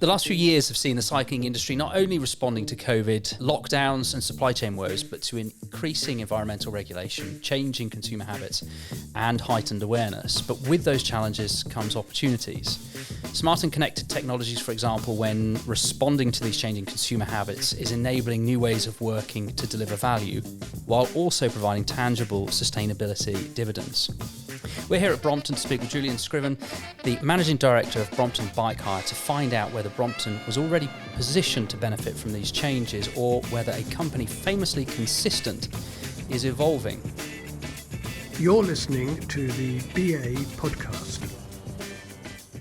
The last few years have seen the cycling industry not only responding to COVID, lockdowns and supply chain woes, but to increasing environmental regulation, changing consumer habits and heightened awareness. But with those challenges comes opportunities. Smart and connected technologies, for example, when responding to these changing consumer habits, is enabling new ways of working to deliver value, while also providing tangible sustainability dividends. We're here at Brompton to speak with Julian Scriven, the Managing Director of Brompton Bike Hire, to find out whether Brompton was already positioned to benefit from these changes or whether a company famously consistent is evolving. You're listening to the BA podcast.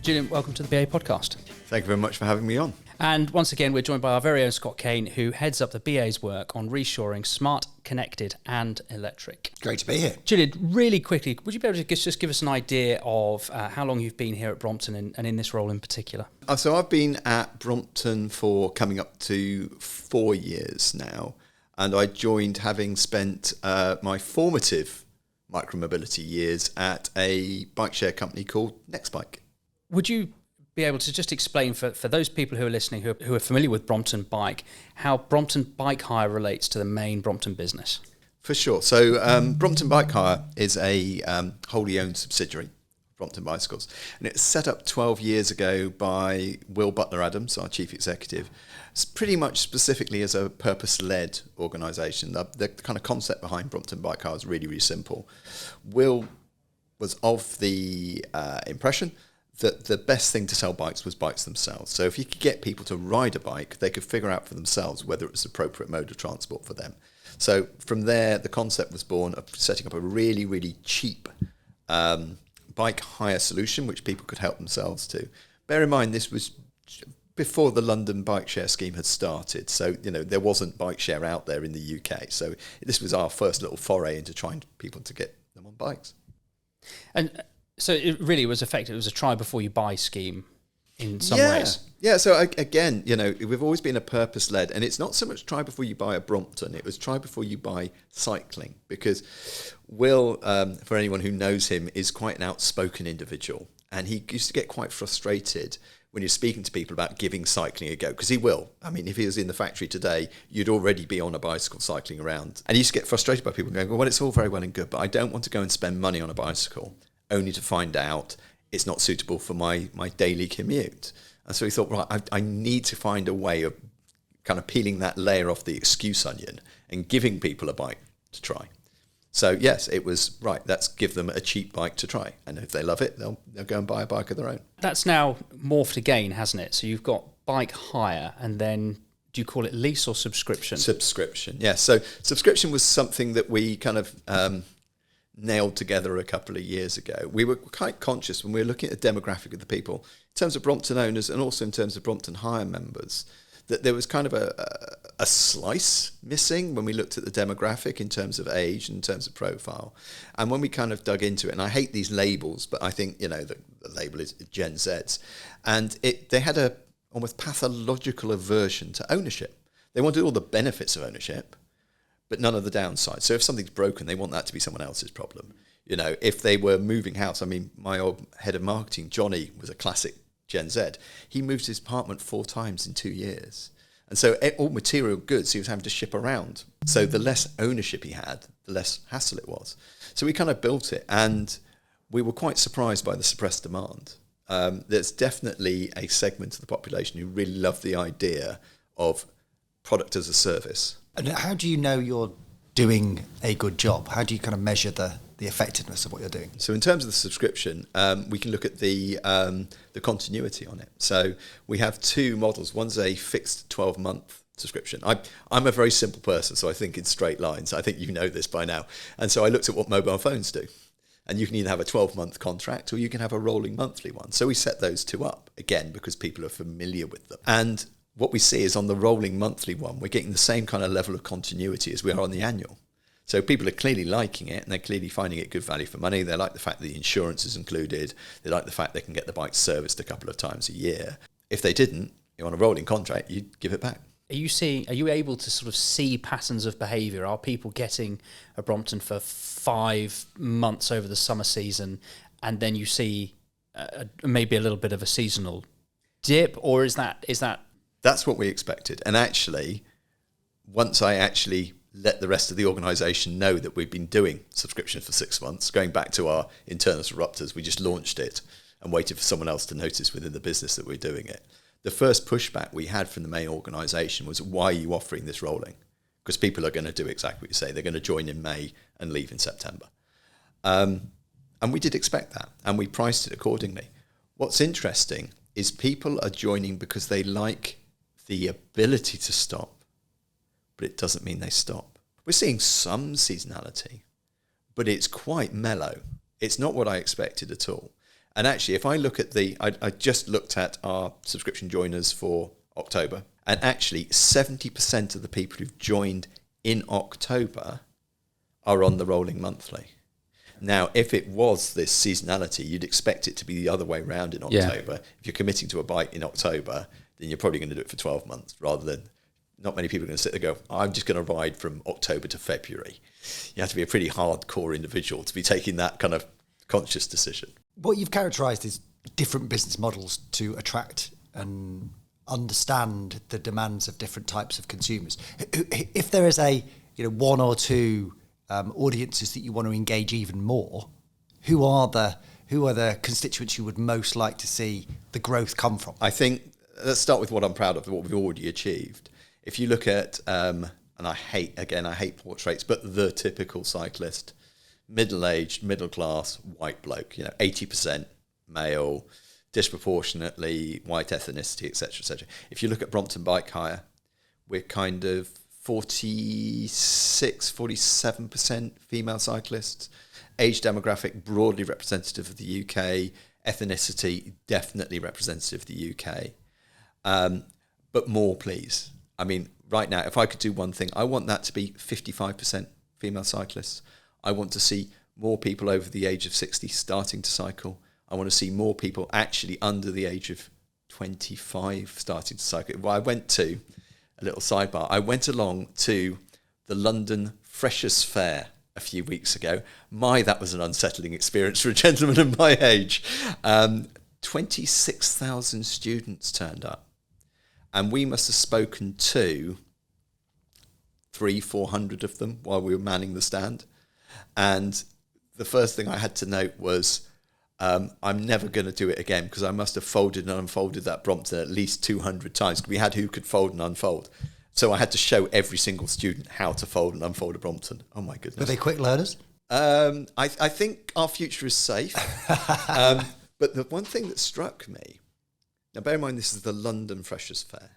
Julian, welcome to the BA podcast. Thank you very much for having me on. And once again, we're joined by our very own Scott Kane, who heads up the BA's work on reshoring smart, connected and electric. Great to be here. Julian, really quickly, would you be able to just give us an idea of how long you've been here at Brompton and in this role in particular? So I've been at Brompton for coming up to 4 years now, and I joined having spent my formative micromobility years at a bike share company called Nextbike. Would you be able to just explain for those people who are listening who are familiar with Brompton Bike, how Brompton Bike Hire relates to the main Brompton business? For sure. So Brompton Bike Hire is a wholly owned subsidiary of Brompton Bicycles, and it's set up 12 years ago by Will Butler-Adams, our chief executive. It's pretty much specifically as a purpose-led organisation. The kind of concept behind Brompton Bike Hire is really, really simple. Will was of the impression that the best thing to sell bikes was bikes themselves. So if you could get people to ride a bike, they could figure out for themselves whether it was the appropriate mode of transport for them. So from there, the concept was born of setting up a really, really cheap bike hire solution, which people could help themselves to. Bear in mind, this was before the London bike share scheme had started. So, there wasn't bike share out there in the UK. So this was our first little foray into trying people to get them on bikes. And so it really was effective. It was a try before you buy scheme in some ways. Yeah. So again, we've always been a purpose-led, and it's not so much try before you buy a Brompton. It was try before you buy cycling, because Will, for anyone who knows him, is quite an outspoken individual, and he used to get quite frustrated when you're speaking to people about giving cycling a go, because he will. I mean, if he was in the factory today, you'd already be on a bicycle cycling around. And he used to get frustrated by people going, well, it's all very well and good, but I don't want to go and spend money on a bicycle only to find out it's not suitable for my daily commute. And so he thought, right, I need to find a way of kind of peeling that layer off the excuse onion and giving people a bike to try. So yes, it was, right, let's give them a cheap bike to try. And if they love it, they'll go and buy a bike of their own. That's now morphed again, hasn't it? So you've got bike hire, and then do you call it lease or subscription? Subscription, yes. So subscription was something that we kind of nailed together a couple of years ago. We were quite conscious when we were looking at the demographic of the people, in terms of Brompton owners and also in terms of Brompton Hire members, that there was kind of a slice missing when we looked at the demographic in terms of age and in terms of profile. And when we kind of dug into it, and I hate these labels, but I think, the label is Gen Zs, and they had a almost pathological aversion to ownership. They wanted all the benefits of ownership, but none of the downsides. So if something's broken, they want that to be someone else's problem. If they were moving house, I mean, my old head of marketing, Johnny, was a classic Gen Z. He moved his apartment 4 times in 2 years. And so all material goods he was having to ship around. So the less ownership he had, the less hassle it was. So we kind of built it, and we were quite surprised by the suppressed demand. There's definitely a segment of the population who really love the idea of product as a service. And how do you know you're doing a good job? How do you kind of measure the effectiveness of what you're doing? So in terms of the subscription, we can look at the continuity on it. So we have 2 models. One's a fixed 12-month subscription. I'm a very simple person, so I think in straight lines. I think you know this by now. And so I looked at what mobile phones do. And you can either have a 12-month contract or you can have a rolling monthly one. So we set those 2 up, again, because people are familiar with them. And what we see is on the rolling monthly one, we're getting the same kind of level of continuity as we are on the annual. So people are clearly liking it, and they're clearly finding it good value for money. They like the fact that the insurance is included. They like the fact they can get the bike serviced a couple of times a year. If they didn't, you're on a rolling contract, you'd give it back. Are you able to sort of see patterns of behaviour? Are people getting a Brompton for 5 months over the summer season, and then you see maybe a little bit of a seasonal dip, or is that? That's what we expected. And actually, once I actually let the rest of the organisation know that we've been doing subscriptions for 6 months, going back to our internal disruptors, we just launched it and waited for someone else to notice within the business that we're doing it. The first pushback we had from the main organisation was, why are you offering this rolling? Because people are going to do exactly what you say. They're going to join in May and leave in September. And we did expect that, and we priced it accordingly. What's interesting is people are joining because they like the ability to stop, but it doesn't mean they stop. We're seeing some seasonality, but it's quite mellow. It's not what I expected at all. And actually, if I look at I just looked at our subscription joiners for October, and actually 70% of the people who've joined in October are on the rolling monthly. Now, if it was this seasonality, you'd expect it to be the other way around in October. Yeah. If you're committing to a bike in October, then you're probably going to do it for 12 months rather than, not many people are going to sit there and go, I'm just going to ride from October to February. You have to be a pretty hardcore individual to be taking that kind of conscious decision. What you've characterised is different business models to attract and understand the demands of different types of consumers. If there is one or two audiences that you want to engage even more, who are the constituents you would most like to see the growth come from? I think let's start with what I'm proud of, what we've already achieved. If you look at, and I hate portraits, but the typical cyclist, middle-aged, middle-class, white bloke, 80% male, disproportionately white ethnicity, etc., etc. If you look at Brompton Bike Hire, we're kind of 47% female cyclists, age demographic broadly representative of the UK, ethnicity definitely representative of the UK. But more, please. I mean, right now, if I could do one thing, I want that to be 55% female cyclists. I want to see more people over the age of 60 starting to cycle. I want to see more people actually under the age of 25 starting to cycle. Well, I went to, a little sidebar, I went along to the London Freshers' Fair a few weeks ago. That was an unsettling experience for a gentleman of my age. 26,000 students turned up. And we must have spoken to 300-400 of them while we were manning the stand. And the first thing I had to note was, I'm never going to do it again because I must have folded and unfolded that Brompton at least 200 times. We had who could fold and unfold. So I had to show every single student how to fold and unfold a Brompton. Oh, my goodness. Were they quick learners? I think our future is safe. But the one thing that struck me, now bear in mind this is the London Freshers' Fair.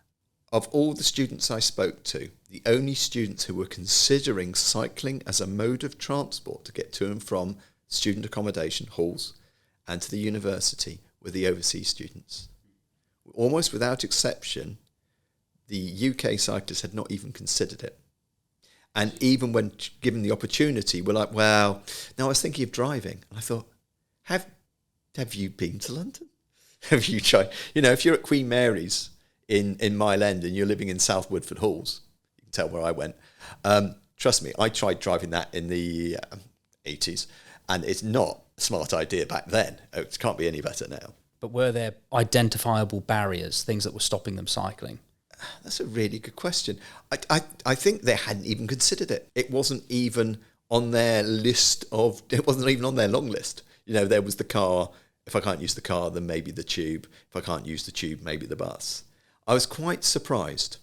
Of all the students I spoke to, the only students who were considering cycling as a mode of transport to get to and from student accommodation halls and to the university were the overseas students. Almost without exception, the UK cyclists had not even considered it. And even when given the opportunity, were like, well, no, I was thinking of driving. And I thought, have you been to London? Have you tried? If you're at Queen Mary's in Mile End and you're living in South Woodford Halls, you can tell where I went. Trust me, I tried driving that in the 80s, and it's not a smart idea back then. It can't be any better now. But were there identifiable barriers, things that were stopping them cycling? That's a really good question. I think they hadn't even considered it. It wasn't even on their list of, it wasn't even on their long list. There was the car. If I can't use the car, then maybe the tube. If I can't use the tube, maybe the bus. I was quite surprised.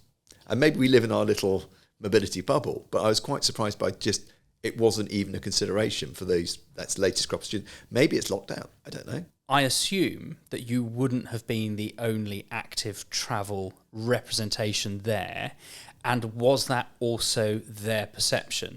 And maybe we live in our little mobility bubble, but I was quite surprised by just, it wasn't even a consideration for that's latest crop of students. Maybe it's locked out. I don't know. I assume that you wouldn't have been the only active travel representation there. And was that also their perception?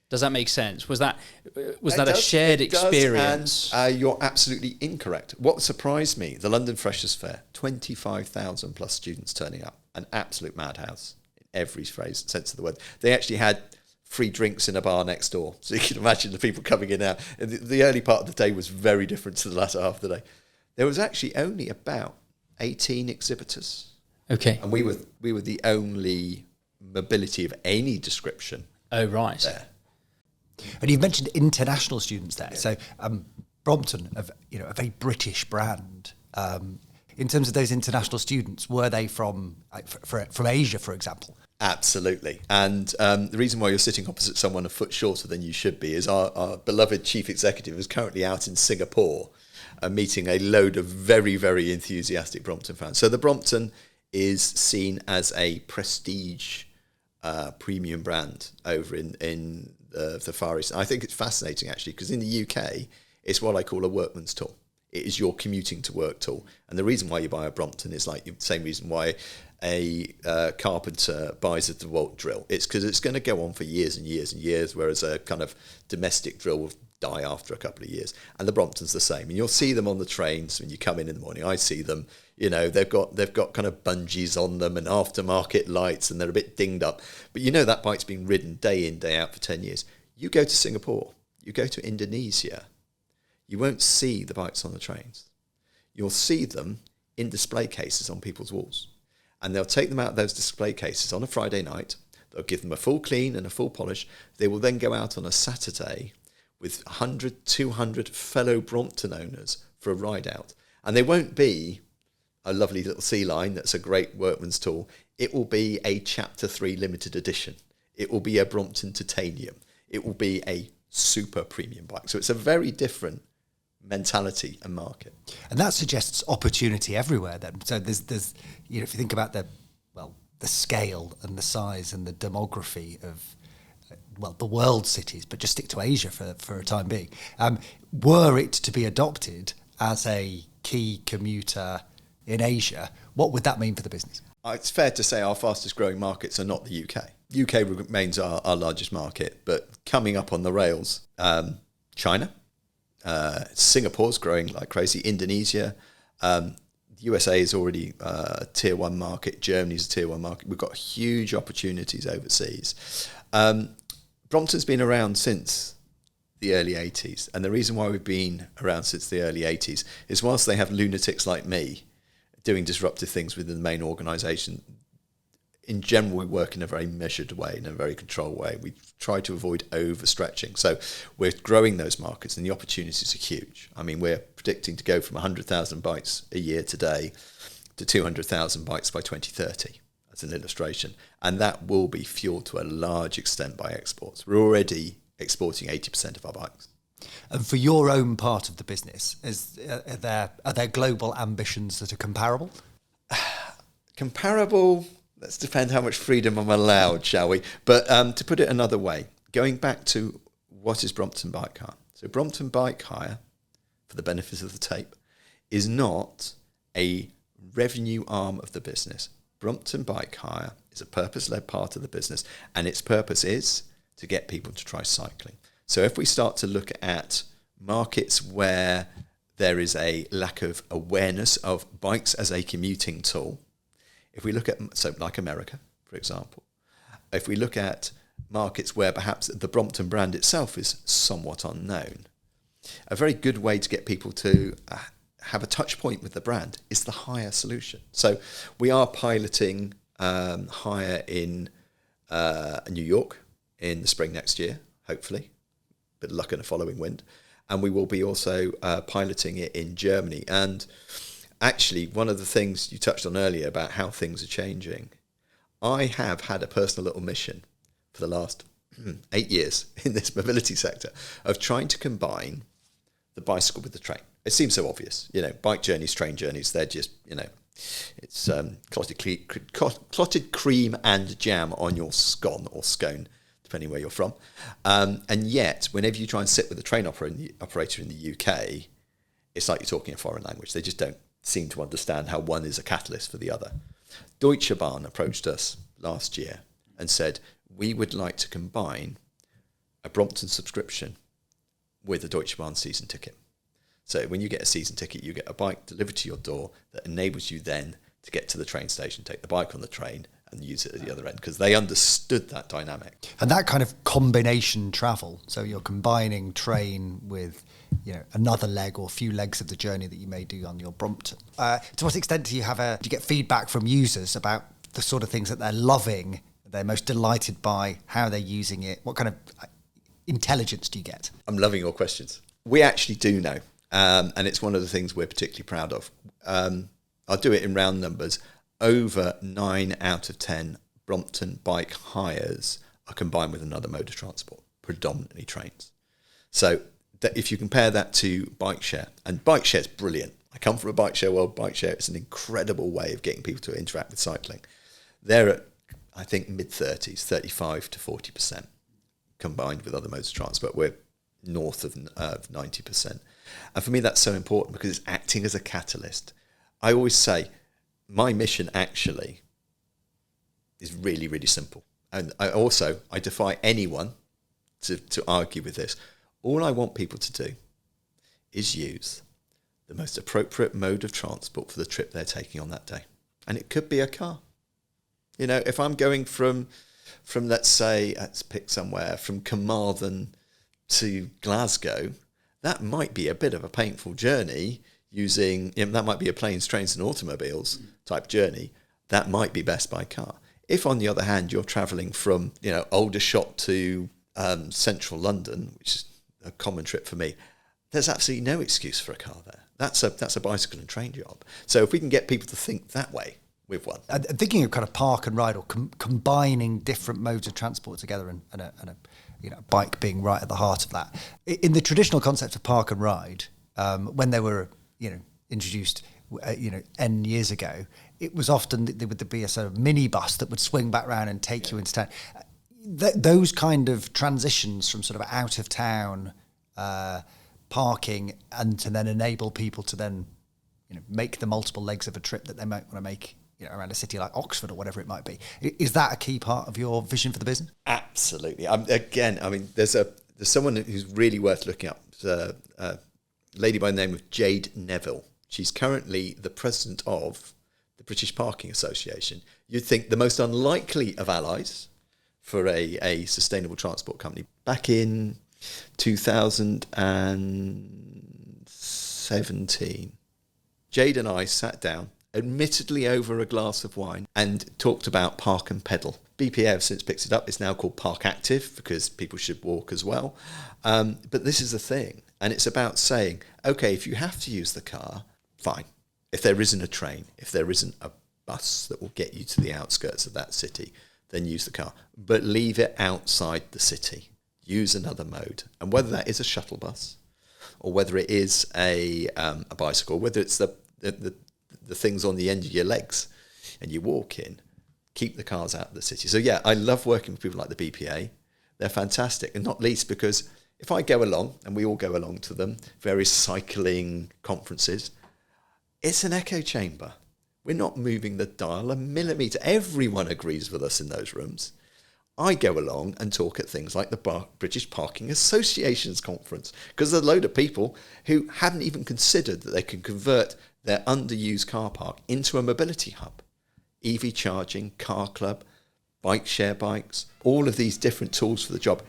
Does that make sense? Was that a shared experience? And you're absolutely incorrect. What surprised me, the London Freshers' Fair, 25,000 plus students turning up, an absolute madhouse in every sense of the word. They actually had free drinks in a bar next door, so you can imagine the people coming in and out. And the early part of the day was very different to the latter half of the day. There was actually only about 18 exhibitors. Okay, and we were the only mobility of any description. Oh, right. There. And you've mentioned international students there. Yeah. So Brompton, a very British brand. in terms of those international students, were they from Asia, for example? Absolutely. And the reason why you're sitting opposite someone a foot shorter than you should be is our beloved chief executive is currently out in Singapore meeting a load of very, very enthusiastic Brompton fans. So the Brompton is seen as a prestige premium brand over in the Far East. And I think it's fascinating, actually, because in the UK, it's what I call a workman's tool. It is your commuting to work tool. And the reason why you buy a Brompton is like the same reason why a carpenter buys a DeWalt drill. It's because it's going to go on for years and years and years, whereas a kind of domestic drill will die after a couple of years. And the Brompton's the same. And you'll see them on the trains when you come in the morning. I see them, they've got kind of bungees on them and aftermarket lights, and they're a bit dinged up. But that bike's been ridden day in, day out for 10 years. You go to Singapore, you go to Indonesia, you won't see the bikes on the trains. You'll see them in display cases on people's walls. And they'll take them out of those display cases on a Friday night. They'll give them a full clean and a full polish. They will then go out on a Saturday with 100, 200 fellow Brompton owners for a ride out. And they won't be a lovely little sea line that's a great workman's tool. It will be a Chapter 3 limited edition. It will be a Brompton Titanium. It will be a super premium bike. So it's a very different mentality and market. And that suggests opportunity everywhere then. So there's if you think about the scale and the size and the demography of the world cities, but just stick to Asia for a time being. Were it to be adopted as a key commuter in Asia, what would that mean for the business? It's fair to say our fastest growing markets are not the UK. UK remains our largest market, but coming up on the rails, China, Singapore's growing like crazy, Indonesia, the USA is already a tier one market, Germany's a tier one market. We've got huge opportunities overseas. Brompton's been around since the early 80s, and the reason why we've been around since the early 80s is whilst they have lunatics like me doing disruptive things within the main organisation, in general, we work in a very measured way, in a very controlled way. We try to avoid overstretching. So we're growing those markets, and the opportunities are huge. I mean, we're predicting to go from 100,000 bikes a year today to 200,000 bikes by 2030, as an illustration. And that will be fueled to a large extent by exports. We're already exporting 80% of our bikes. And for your own part of the business, are there global ambitions that are comparable? Comparable... Let's depend how much freedom I'm allowed, shall we? But to put it another way, going back to what is Brompton Bike Hire? So Brompton Bike Hire, for the benefit of the tape, is not a revenue arm of the business. Brompton Bike Hire is a purpose-led part of the business, and its purpose is to get people to try cycling. So if we start to look at markets where there is a lack of awareness of bikes as a commuting tool, if we look at, so like America, for example, if we look at markets where perhaps the Brompton brand itself is somewhat unknown, a very good way to get people to have a touch point with the brand is the hire solution. So we are piloting hire in New York in the spring next year, hopefully, a bit of luck and a following wind. And we will be also piloting it in Germany. And actually, one of the things you touched on earlier about how things are changing, I have had a personal little mission for the last 8 years in this mobility sector of trying to combine the bicycle with the train. It seems so obvious, bike journeys, train journeys, they're just, it's clotted cream and jam on your scone or scone, depending where you're from. And yet, whenever you try and sit with a train operator in the UK, it's like you're talking a foreign language. They just don't seem to understand how one is a catalyst for the other. Deutsche Bahn approached us last year and said, we would like to combine a Brompton subscription with a Deutsche Bahn season ticket. So when you get a season ticket, you get a bike delivered to your door that enables you then to get to the train station, take the bike on the train and use it at the other end, because they understood that dynamic. And that kind of combination travel, so you're combining train with another leg or a few legs of the journey that you may do on your Brompton. To what extent do you get feedback from users about the sort of things that they're loving, they're most delighted by, how they're using it? What kind of intelligence do you get? I'm loving your questions. We actually do know, and it's one of the things we're particularly proud of. I'll do it in round numbers, over 9 out of 10 Brompton Bike Hires are combined with another mode of transport, predominantly trains. So if you compare that to bike share, and bike share is brilliant. I come from a bike share world. Bike share is an incredible way of getting people to interact with cycling. They're at, I think, mid-30s, 35 to 40% combined with other modes of transport. We're north of 90%. And for me, that's so important because it's acting as a catalyst. I always say my mission actually is really, really simple. And I defy anyone to argue with this. All I want people to do is use the most appropriate mode of transport for the trip they're taking on that day. And it could be a car. You know, if I'm going from let's say, let's pick somewhere, from Carmarthen to Glasgow, that might be a bit of a painful journey using, that might be a planes, trains and automobiles type journey. That might be best by car. If, on the other hand, you're travelling from, Aldershot to central London, which is a common trip for me, there's absolutely no excuse for a car there. That's a bicycle and train job. So if we can get people to think that way with one. And thinking of kind of park and ride or combining different modes of transport together and a bike being right at the heart of that. In the traditional concept of park and ride, when they were, introduced, N years ago, it was often there would be a sort of minibus that would swing back round and take you into town. Those kind of transitions from sort of out of town parking and to then enable people to then, make the multiple legs of a trip that they might want to make, around a city like Oxford or whatever it might be. Is that a key part of your vision for the business? Absolutely. There's someone who's really worth looking up. A lady by the name of Jade Neville. She's currently the president of the British Parking Association. You'd think the most unlikely of allies for a sustainable transport company. Back in 2017, Jade and I sat down, admittedly over a glass of wine, and talked about park and pedal. BPA have since picked it up. It's now called Park Active because people should walk as well. But this is the thing. And it's about saying, okay, if you have to use the car, fine. If there isn't a train, if there isn't a bus that will get you to the outskirts of that city, then use the car. But leave it outside the city. Use another mode. And whether that is a shuttle bus or whether it is a bicycle, whether it's the things on the end of your legs and you walk in, keep the cars out of the city. So yeah, I love working with people like the BPA. They're fantastic, and not least because if I go along, and we all go along to them, various cycling conferences, it's an echo chamber. We're not moving the dial a millimetre. Everyone agrees with us in those rooms. I go along and talk at things like the British Parking Association's conference because there's a load of people who hadn't even considered that they could convert their underused car park into a mobility hub. EV charging, car club, bike share bikes, all of these different tools for the job.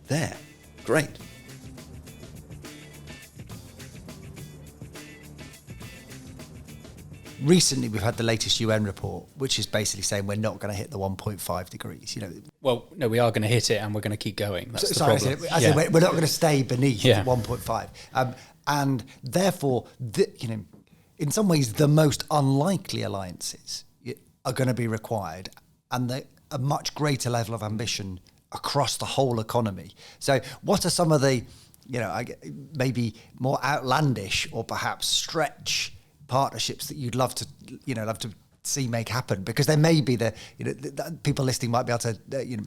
There. Great. Recently, we've had the latest UN report, which is basically saying we're not going to hit the 1.5 degrees. Well, no, we are going to hit it, and we're going to keep going. That's the problem. I said we're not going to stay beneath 1.5, and therefore, in some ways, the most unlikely alliances are going to be required, and a much greater level of ambition across the whole economy. So, what are some of the, maybe more outlandish or perhaps stretch partnerships that you'd love to see make happen? Because there may be the people listening might be able to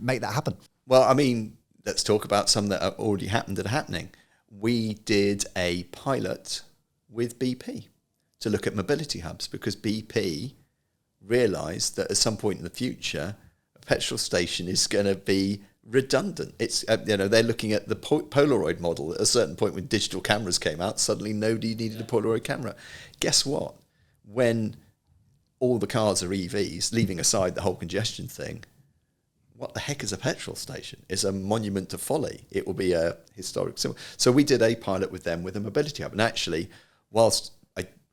make that happen. Well, I mean, let's talk about some that have already happened and are happening. We did a pilot with BP to look at mobility hubs because BP realised that at some point in the future, a petrol station is going to be redundant. It's they're looking at the Polaroid model. At a certain point, when digital cameras came out, suddenly nobody needed a Polaroid camera. Guess what? When all the cars are EVs, leaving aside the whole congestion thing, what the heck is a petrol station? It's a monument to folly. It will be a historic symbol. So we did a pilot with them with a mobility hub, and actually, whilst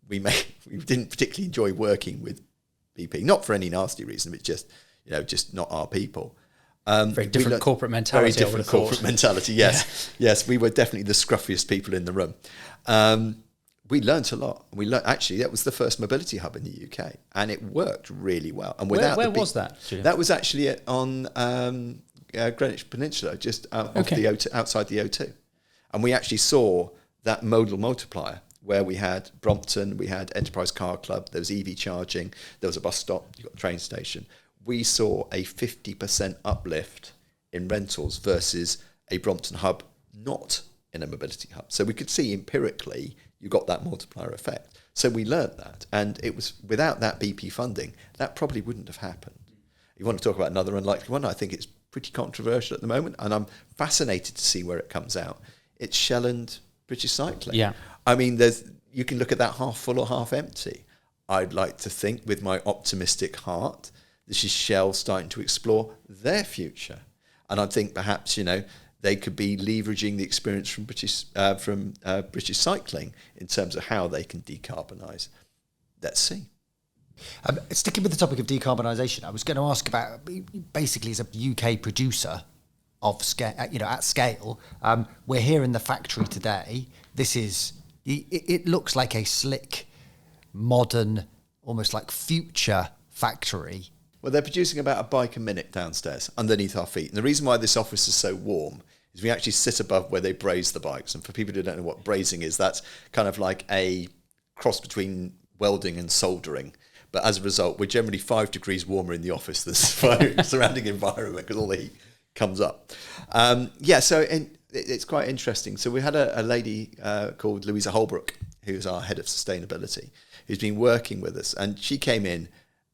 we didn't particularly enjoy working with BP, not for any nasty reason, but just not our people. Very different corporate mentality. Very different corporate mentality, yes. Yeah. Yes, we were definitely the scruffiest people in the room. we learnt a lot. Actually, that was the first mobility hub in the UK, and it worked really well. And without where was that, Julian? That was actually on Greenwich Peninsula, just off the O2, outside the O2. And we actually saw that modal multiplier where we had Brompton, we had Enterprise Car Club, there was EV charging, there was a bus stop, you got a train station. We saw a 50% uplift in rentals versus a Brompton hub not in a mobility hub. So we could see empirically you got that multiplier effect. So we learnt that, and it was without that BP funding, that probably wouldn't have happened. You want to talk about another unlikely one? I think it's pretty controversial at the moment, and I'm fascinated to see where it comes out. It's Shell and British Cycling. Yeah. I mean, you can look at that half full or half empty. I'd like to think, with my optimistic heart, this is Shell starting to explore their future. And I think perhaps, they could be leveraging the experience from British Cycling in terms of how they can decarbonise. Let's see. Sticking with the topic of decarbonisation, I was going to ask about, basically as a UK producer of scale, at scale, we're here in the factory today. This is, it looks like a slick, modern, almost like future factory. Well, they're producing about a bike a minute downstairs underneath our feet. And the reason why this office is so warm is we actually sit above where they braze the bikes. And for people who don't know what brazing is, that's kind of like a cross between welding and soldering. But as a result, we're generally 5 degrees warmer in the office than the surrounding environment because all the heat comes up. So it's quite interesting. So we had a lady called Louisa Holbrook, who's our head of sustainability, who's been working with us. And she came in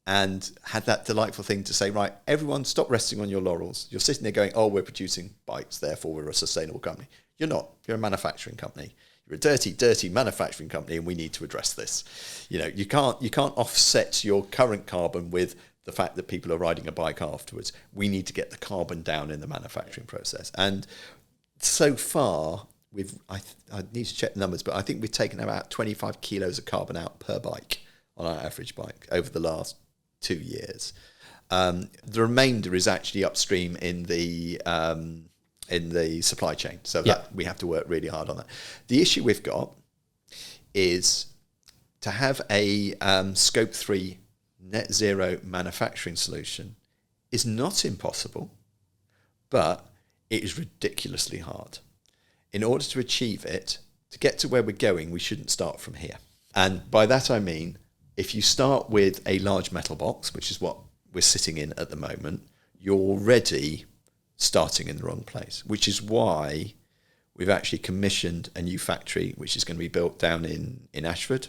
and had that delightful thing to say, right, everyone stop resting on your laurels. You're sitting there going, oh, we're producing bikes, therefore we're a sustainable company. You're not. You're a manufacturing company. You're a dirty, dirty manufacturing company, and we need to address this. You can't offset your current carbon with the fact that people are riding a bike afterwards. We need to get the carbon down in the manufacturing process. And so far, I need to check the numbers, but I think we've taken about 25 kilos of carbon out per bike on our average bike over the last 2 years. The remainder is actually upstream in the supply chain, so that we have to work really hard on that. The issue we've got is to have a Scope 3 net zero manufacturing solution is not impossible, but it is ridiculously hard. In order to achieve it, to get to where we're going, we shouldn't start from here. And by that I mean, if you start with a large metal box, which is what we're sitting in at the moment, you're already starting in the wrong place, which is why we've actually commissioned a new factory, which is going to be built down in Ashford,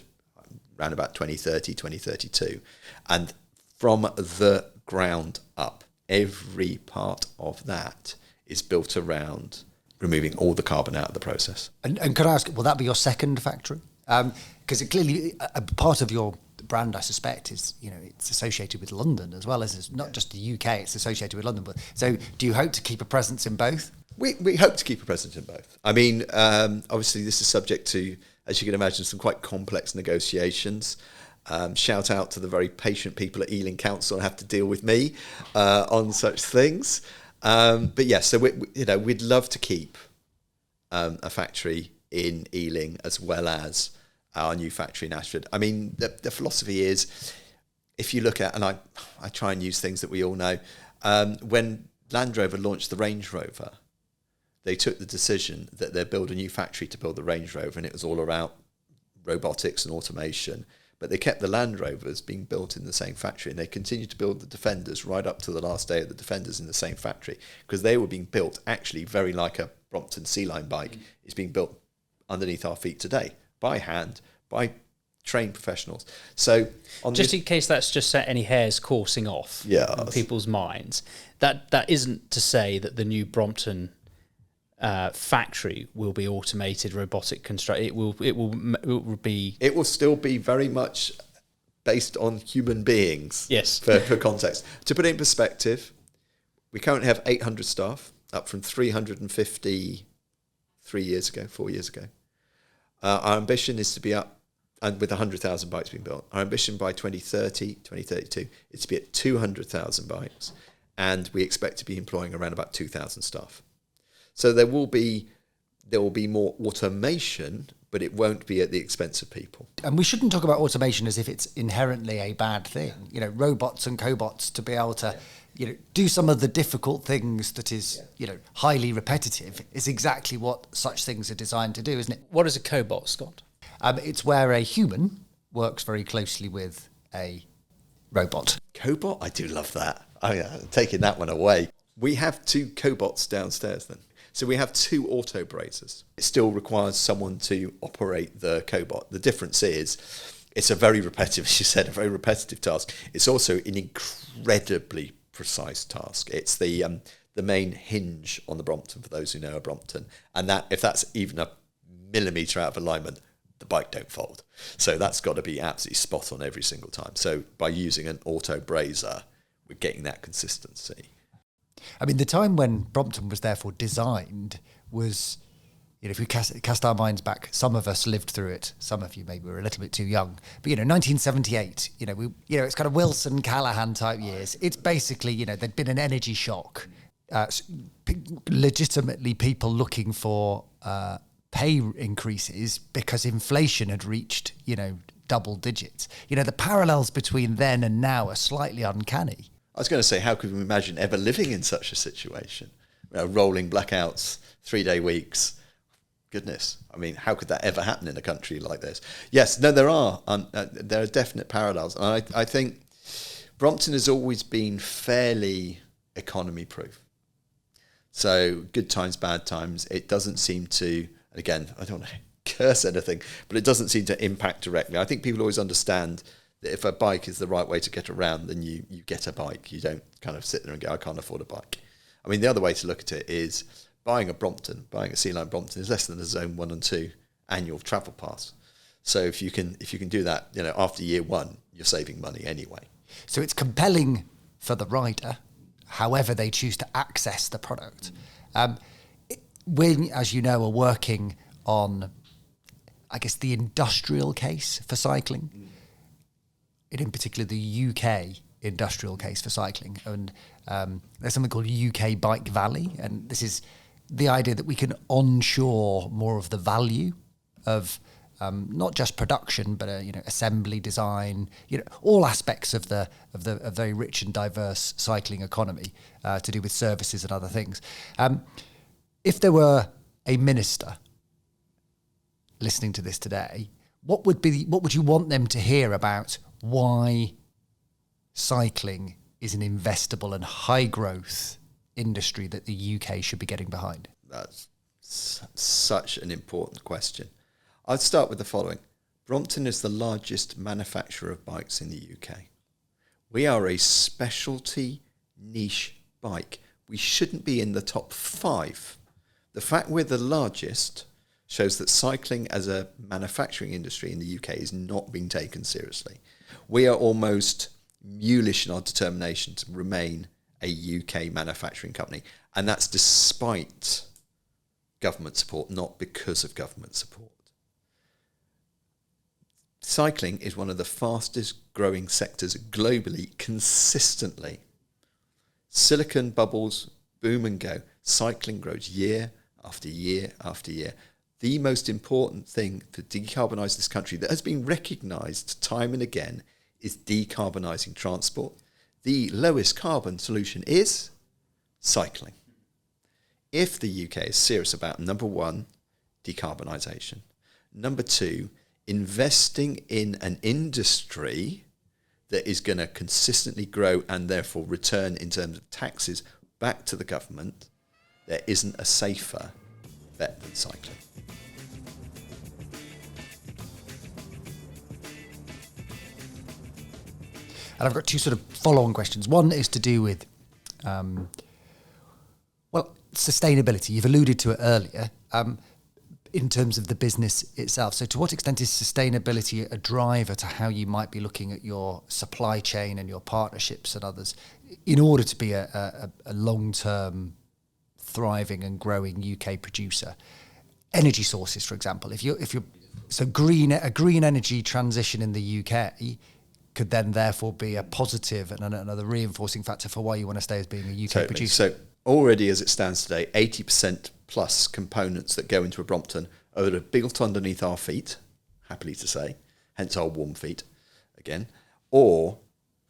around about 2030, 2032. And from the ground up, every part of that is built around removing all the carbon out of the process. And could I ask, will that be your second factory? Because it clearly, a part of your brand, I suspect, is, it's associated with London as well as it's not just the UK, it's associated with London. But so do you hope to keep a presence in both? We hope to keep a presence in both. I mean, obviously this is subject to, as you can imagine, some quite complex negotiations. Shout out to the very patient people at Ealing Council who have to deal with me on such things. But yeah, so we'd love to keep a factory in Ealing as well as our new factory in Ashford. I mean, the philosophy is, if you look at, and I try and use things that we all know, when Land Rover launched the Range Rover, they took the decision that they'd build a new factory to build the Range Rover, and it was all about robotics and automation. But they kept the Land Rovers being built in the same factory, and they continued to build the Defenders right up to the last day of the Defenders in the same factory, because they were being built actually very like a Brompton C-Line bike is being built underneath our feet today, by hand, by trained professionals. So just in case that's just set any hairs coursing off in people's minds, that isn't to say that the new Brompton factory will be automated, robotic construct. It will still be very much based on human beings. Yes. For context, to put it in perspective, we currently have 800 staff, up from 350 4 years ago. Our ambition is to be up, and with 100,000 bikes being built, our ambition by 2030, 2032 is to be at 200,000 bikes, and we expect to be employing around about 2,000 staff. So there will be more automation, but it won't be at the expense of people. And we shouldn't talk about automation as if it's inherently a bad thing. You know, robots and cobots to be able to, do some of the difficult things that is, highly repetitive is exactly what such things are designed to do, isn't it? What is a cobot, Scott? It's where a human works very closely with a robot. Cobot? I do love that. I'm taking that one away. We have 2 cobots downstairs then. So we have 2 auto brazers. It still requires someone to operate the cobot. The difference is it's a very repetitive, as you said, a very repetitive task. It's also an incredibly precise task. It's the main hinge on the Brompton, for those who know a Brompton. And that if that's even a millimetre out of alignment, the bike don't fold. So that's got to be absolutely spot on every single time. So by using an auto brazer, we're getting that consistency. I mean, the time when Brompton was therefore designed was, if we cast our minds back, some of us lived through it. Some of you maybe were a little bit too young. But, 1978, it's kind of Wilson, Callahan type years. It's basically, there'd been an energy shock. Legitimately people looking for pay increases because inflation had reached, double digits. The parallels between then and now are slightly uncanny. I was going to say, how could we imagine ever living in such a situation? Rolling blackouts, 3-day weeks. Goodness. I mean, how could that ever happen in a country like this? Yes, no, there are definite parallels. And I think Brompton has always been fairly economy proof. So good times, bad times, it doesn't seem to, again, I don't want to curse anything, but it doesn't seem to impact directly. I think people always understand that if a bike is the right way to get around, then you get a bike. You don't kind of sit there and go, I can't afford a bike. I mean, the other way to look at it is buying a Sea-Line Brompton is less than a Zone 1 and 2 annual travel pass. So if you can do that, after year 1, you're saving money anyway. So it's compelling for the rider, however they choose to access the product. We, as you know, are working on, I guess, the industrial case for cycling. In particular, the UK industrial case for cycling. And there's something called UK Bike Valley. And this is the idea that we can onshore more of the value of not just production, but assembly, design, all aspects of the very rich and diverse cycling economy to do with services and other things. If there were a minister listening to this today, what would you want them to hear about why cycling is an investable and high growth industry that the UK should be getting behind? That's such an important question. I'd start with the following. Brompton is the largest manufacturer of bikes in the UK. We are a specialty niche bike. We shouldn't be in the top 5. The fact we're the largest shows that cycling as a manufacturing industry in the UK is not being taken seriously. We are almost mulish in our determination to remain a UK manufacturing company, and that's despite government support, not because of government support. Cycling is one of the fastest growing sectors globally consistently. Silicon bubbles boom and go. Cycling grows year after year after year. The most important thing to decarbonise this country that has been recognised time and again is decarbonising transport. The lowest carbon solution is cycling. If the UK is serious about, number 1, decarbonisation, number 2, investing in an industry that is going to consistently grow and therefore return in terms of taxes back to the government, there isn't a safer bet than cycling. And I've got 2 sort of follow-on questions. One is to do with, sustainability. You've alluded to it earlier in terms of the business itself. So to what extent is sustainability a driver to how you might be looking at your supply chain and your partnerships and others in order to be a long-term, thriving and growing UK producer? Energy sources, for example. If you're a green energy transition in the UK could then therefore be a positive and another reinforcing factor for why you want to stay as being a UK producer. So already as it stands today, 80% plus components that go into a Brompton either built underneath our feet, happily to say, hence our warm feet again, or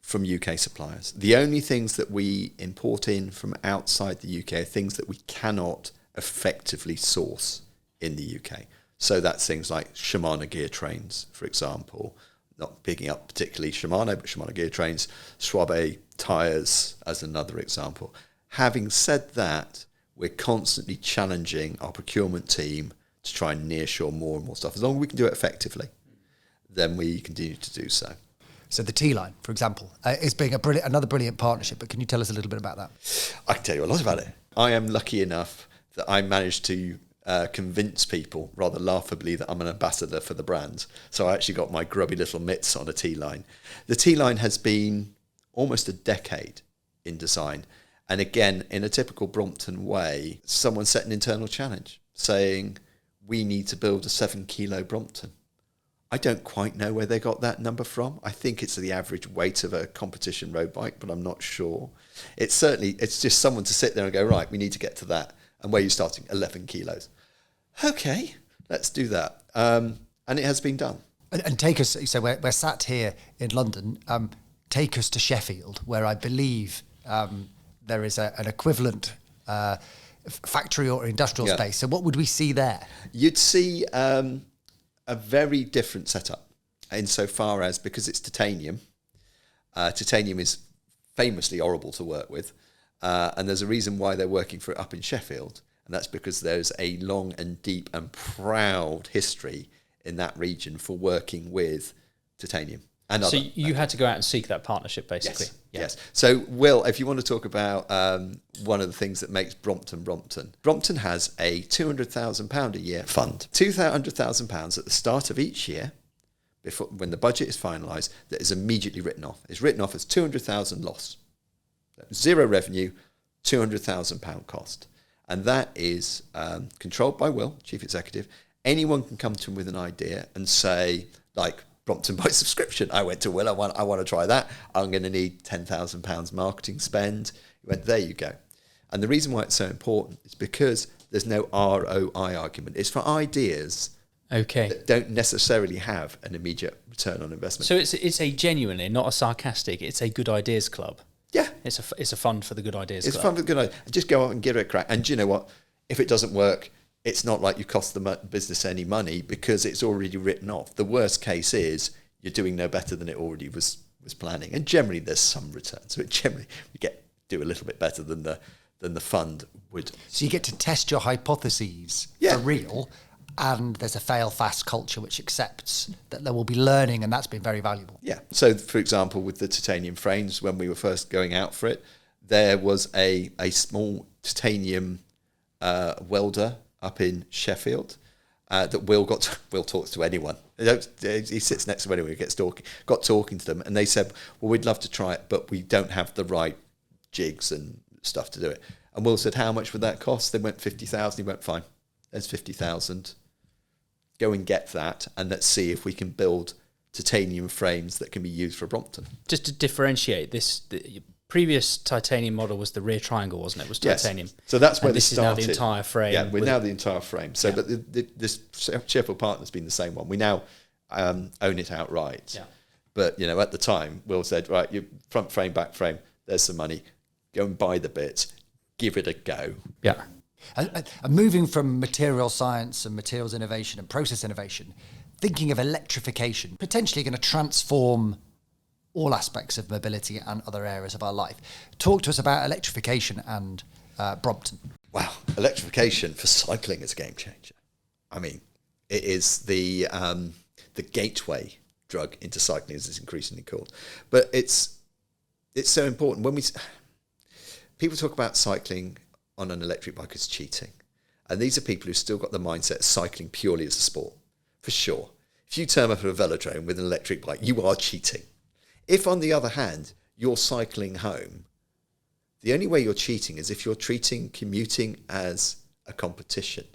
from UK suppliers. The only things that we import in from outside the UK are things that we cannot effectively source in the UK. So that's things like Shimano gear trains, for example, not picking up particularly Shimano, but Shimano gear trains, Schwabe tyres as another example. Having said that, we're constantly challenging our procurement team to try and nearshore more and more stuff. As long as we can do it effectively, then we continue to do so. So the T-Line, for example, is being another brilliant partnership, but can you tell us a little bit about that? I can tell you a lot about it. I am lucky enough that I managed to convince people, rather laughably, that I'm an ambassador for the brand. So I actually got my grubby little mitts on a T-Line. The T-Line has been almost a decade in design. And again, in a typical Brompton way, someone set an internal challenge saying, we need to build a 7-kilo Brompton. I don't quite know where they got that number from. I think it's the average weight of a competition road bike, but I'm not sure. It's just someone to sit there and go, right, we need to get to that. And where are you starting? 11 kilos. Okay, let's do that. And it has been done. And take us, so we're sat here in London, take us to Sheffield, where I believe there is an equivalent factory or industrial space. So what would we see there? You'd see a very different setup insofar as, because it's titanium, titanium is famously horrible to work with. And there's a reason why they're working for it up in Sheffield. And that's because there's a long and deep and proud history in that region for working with titanium. And so you had to go out and seek that partnership, basically. Yes. So, Will, if you want to talk about one of the things that makes Brompton has a £200,000 a year fund. £200,000 at the start of each year, before when the budget is finalised, that is immediately written off. It's written off as 200,000 loss. Zero revenue, £200,000 cost. And that is controlled by Will, Chief Executive. Anyone can come to him with an idea and say, like, Brompton Bike subscription. I went to Will, I want to try that. I'm going to need £10,000 marketing spend. He went, there you go. And the reason why it's so important is because there's no ROI argument. It's for ideas that don't necessarily have an immediate return on investment. So it's a genuinely, not a sarcastic, it's a good ideas club. Yeah. It's a fund for the good ideas club. It's fun for the good ideas. Just go out and give it a crack. And do you know what? If it doesn't work, it's not like you cost the business any money because it's already written off. The worst case is you're doing no better than it already was planning. And generally there's some return. So generally we do a little bit better than the fund would. So you get to test your hypotheses for real, and there's a fail fast culture which accepts that there will be learning, and that's been very valuable. Yeah. So for example, with the titanium frames, when we were first going out for it, there was a small titanium welder up in Sheffield that Will talks to anyone. He sits next to anyone who got talking to them, and they said, well, we'd love to try it, but we don't have the right jigs and stuff to do it. And Will said, how much would that cost? They went 50,000. He went, fine, there's 50,000. Go and get that, and let's see if we can build titanium frames that can be used for Brompton. Just to differentiate, the previous titanium model was the rear triangle, wasn't it? It was titanium. Yes. So that's where and this started. is now the entire frame. Yeah, we're now the entire frame. So, but this Sheffield partner's been the same one. We now own it outright. Yeah. But at the time, Will said, right, you front frame, back frame. There's some money. Go and buy the bits. Give it a go. Yeah. And moving from material science and materials innovation and process innovation, thinking of electrification, potentially going to transform all aspects of mobility and other areas of our life. Talk to us about electrification and Brompton. Wow, electrification for cycling is a game changer. I mean, it is the gateway drug into cycling, as it's increasingly called. But it's so important. When people talk about cycling on an electric bike as cheating, and these are people who've still got the mindset of cycling purely as a sport. For sure, if you turn up at a velodrome with an electric bike, you are cheating. If, on the other hand, you're cycling home, the only way you're cheating is if you're treating commuting as a competition.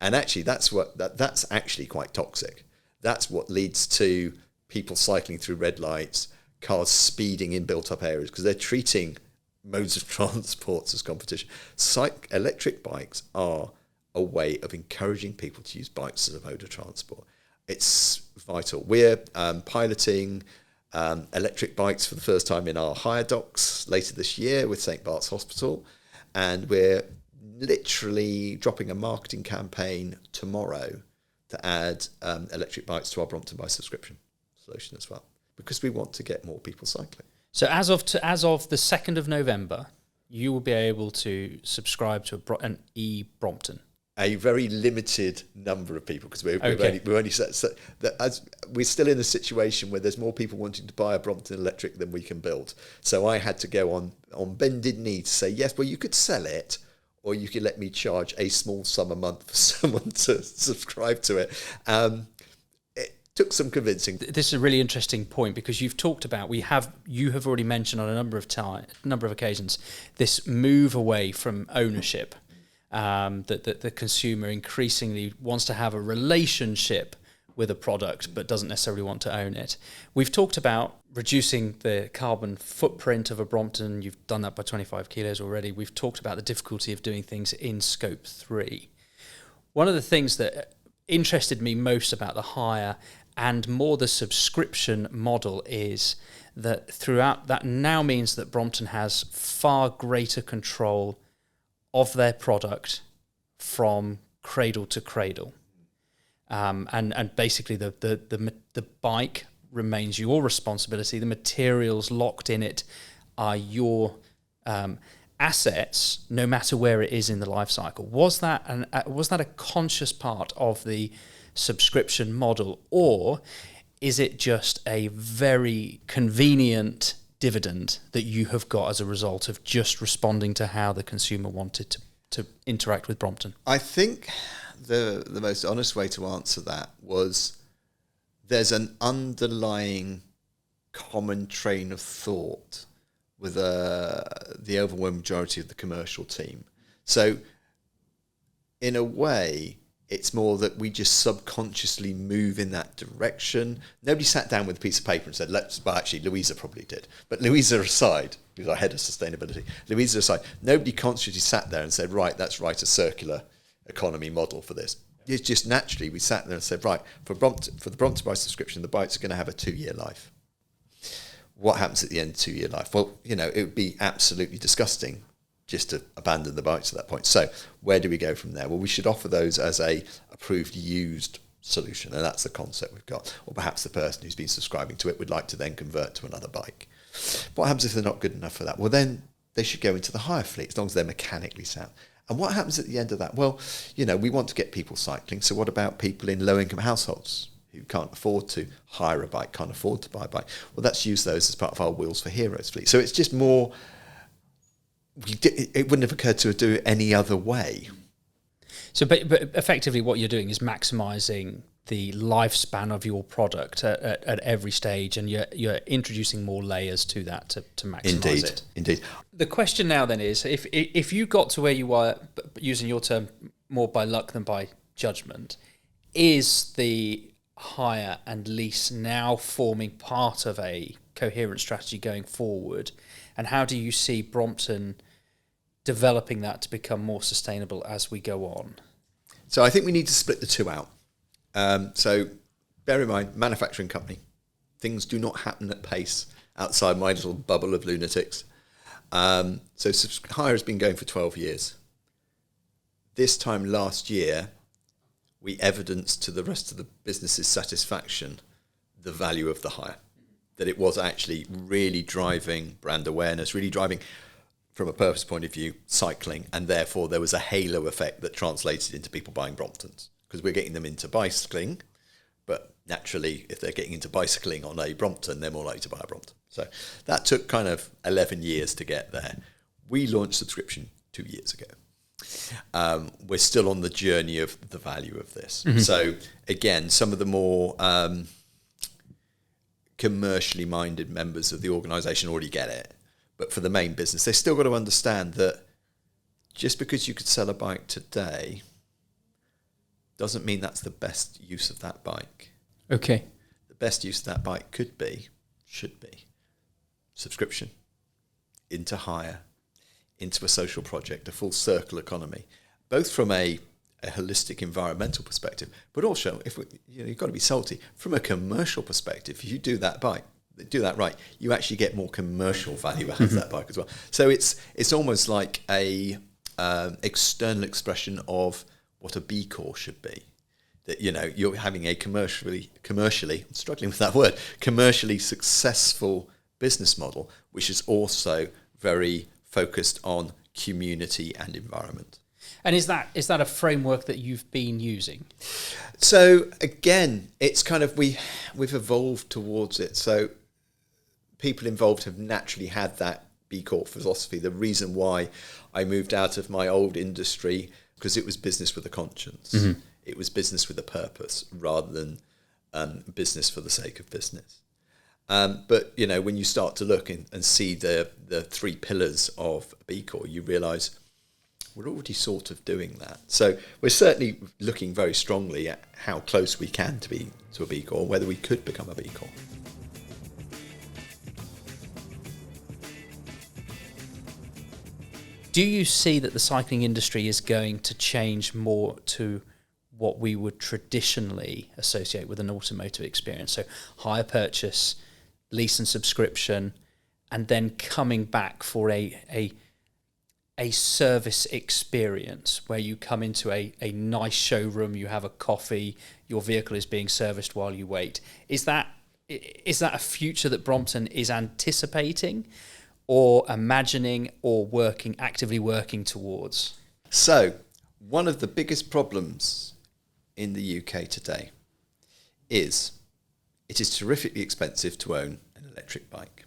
And actually, that's actually quite toxic. That's what leads to people cycling through red lights, cars speeding in built-up areas, because they're treating modes of transport as competition. Electric bikes are a way of encouraging people to use bikes as a mode of transport. It's vital. We're piloting electric bikes for the first time in our hire docks later this year with St. Bart's Hospital, and we're literally dropping a marketing campaign tomorrow to add electric bikes to our Brompton by subscription solution as well, because we want to get more people cycling. So as of the 2nd of November, you will be able to subscribe to an e-Brompton. A very limited number of people, because we're only set that as we're still in a situation where there's more people wanting to buy a Brompton electric than we can build. So I had to go on bended knee to say, yes, well, you could sell it, or you could let me charge a small sum a month for someone to subscribe to it. It took some convincing. This is a really interesting point, because you've talked about, you have already mentioned on a number of occasions, this move away from ownership. That the consumer increasingly wants to have a relationship with a product but doesn't necessarily want to own it. We've talked about reducing the carbon footprint of a Brompton. You've done that by 25 kilos already. We've talked about the difficulty of doing things in scope 3. One of the things that interested me most about the hire and more the subscription model is that throughout that now means that Brompton has far greater control of their product from cradle to cradle, and basically the bike remains your responsibility. The materials locked in it are your assets, no matter where it is in the life cycle. Was that a conscious part of the subscription model, or is it just a very convenient dividend that you have got as a result of just responding to how the consumer wanted to interact with Brompton? I think the most honest way to answer that was there's an underlying common train of thought with the overwhelming majority of the commercial team. So in a way, it's more that we just subconsciously move in that direction. Nobody sat down with a piece of paper and said, actually, Louisa probably did. But Louisa aside, who's our head of sustainability, Louisa aside, nobody consciously sat there and said, right, let's write a circular economy model for this. It's just naturally, we sat there and said, right, for the Brompton Bike subscription, the bikes are going to have a 2-year life. What happens at the end of 2-year life? Well, it would be absolutely disgusting just to abandon the bikes at that point. So where do we go from there? Well, we should offer those as a approved used solution, and that's the concept we've got. Or perhaps the person who's been subscribing to it would like to then convert to another bike. What happens if they're not good enough for that? Well, then they should go into the hire fleet, as long as they're mechanically sound. And what happens at the end of that? Well, we want to get people cycling, so what about people in low-income households who can't afford to hire a bike, can't afford to buy a bike? Well, let's use those as part of our Wheels for Heroes fleet. So it's just more... it wouldn't have occurred to do it any other way. So, but effectively what you're doing is maximising the lifespan of your product at every stage, and you're introducing more layers to that to maximise it. Indeed. The question now then is, if you got to where you were, using your term, more by luck than by judgment, is the hire and lease now forming part of a coherent strategy going forward? And how do you see Brompton developing that to become more sustainable as we go on? So I think we need to split the two out. So bear in mind, manufacturing company, things do not happen at pace outside my little bubble of lunatics. So hire has been going for 12 years. This time last year, we evidenced to the rest of the business's satisfaction the value of the hire, that it was actually really driving brand awareness, really driving, from a purpose point of view, cycling, and therefore there was a halo effect that translated into people buying Bromptons, because we're getting them into bicycling, but naturally, if they're getting into bicycling on a Brompton, they're more likely to buy a Brompton. So that took kind of 11 years to get there. We launched subscription 2 years ago. We're still on the journey of the value of this. Mm-hmm. So again, some of the more commercially minded members of the organisation already get it. But for the main business, they've still got to understand that just because you could sell a bike today doesn't mean that's the best use of that bike. Okay. The best use of that bike should be subscription, into hire, into a social project, a full circle economy, both from a a holistic environmental perspective, but also you've got to be salty from a commercial perspective. If you do that right, you actually get more commercial value out of that bike as well. So it's almost like a external expression of what a B Corp should be. That you're having a commercially I'm struggling with that word, commercially successful business model, which is also very focused on community and environment. And is that a framework that you've been using? So again, it's kind of we've evolved towards it. So people involved have naturally had that B Corp philosophy. The reason why I moved out of my old industry, because it was business with a conscience. Mm-hmm. It was business with a purpose rather than business for the sake of business. But when you start to look and see the three pillars of B Corp, you realise we're already sort of doing that. So we're certainly looking very strongly at how close we can to be to a B Corp, whether we could become a B Corp. Do you see that the cycling industry is going to change more to what we would traditionally associate with an automotive experience? So hire purchase, lease and subscription, and then coming back for a service experience where you come into a nice showroom, you have a coffee, your vehicle is being serviced while you wait. Is that a future that Brompton is anticipating or imagining or actively working towards? So one of the biggest problems in the UK today is it is terrifically expensive to own an electric bike.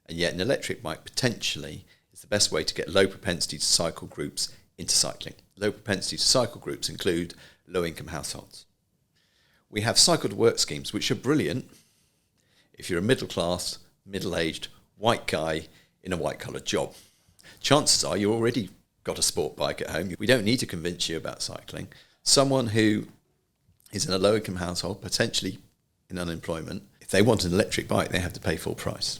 And yet an electric bike potentially is the best way to get low propensity to cycle groups into cycling. Low propensity to cycle groups include low income households. We have cycle to work schemes, which are brilliant if you're a middle class, middle-aged, white guy in a white collared job. Chances are you already got a sport bike at home. We don't need to convince you about cycling. Someone who is in a low income household, potentially in unemployment, if they want an electric bike, they have to pay full price.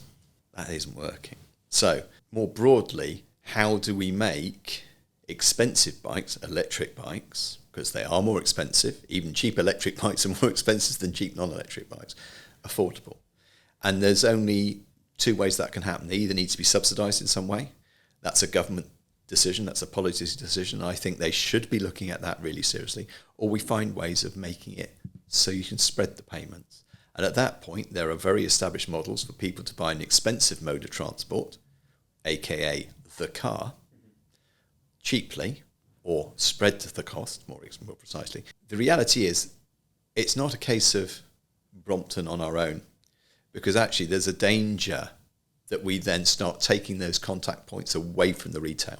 That isn't working. So more broadly, how do we make expensive bikes, electric bikes, because they are more expensive, even cheap electric bikes are more expensive than cheap non-electric bikes, affordable? And there's only two ways that can happen. They either need to be subsidised in some way. That's a government decision. That's a policy decision. I think they should be looking at that really seriously. Or we find ways of making it so you can spread the payments. And at that point, there are very established models for people to buy an expensive mode of transport, aka the car, cheaply, or spread the cost more precisely. The reality is, it's not a case of Brompton on our own, because actually there's a danger that we then start taking those contact points away from the retail.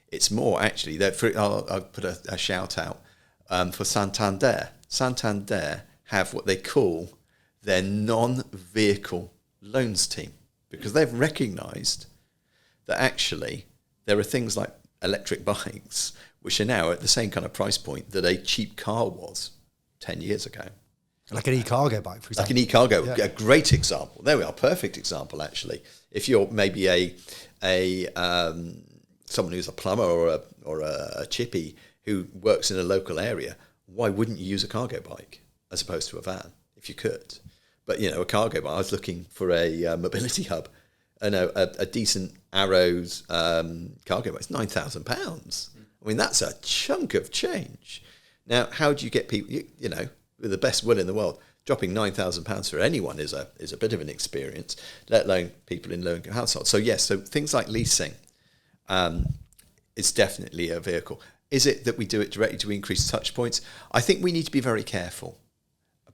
It's more actually, I'll put a shout out for Santander. Santander have what they call their non-vehicle loans team, because they've recognised that actually there are things like electric bikes which are now at the same kind of price point that a cheap car was 10 years ago. Like an e-cargo bike, for example. Like an e-cargo, a great example. There we are, perfect example actually. If you're maybe a someone who's a plumber or a chippy who works in a local area, why wouldn't you use a cargo bike as opposed to a van if you could? But a cargo bike. I was looking for a mobility hub, and a decent Arrows cargo bike. It's £9,000. I mean, that's a chunk of change. Now, how do you get people? With the best will in the world, dropping £9,000 for anyone is a bit of an experience, let alone people in low-income households. So yes, so things like leasing is definitely a vehicle. Is it that we do it directly to increase touch points? I think we need to be very careful.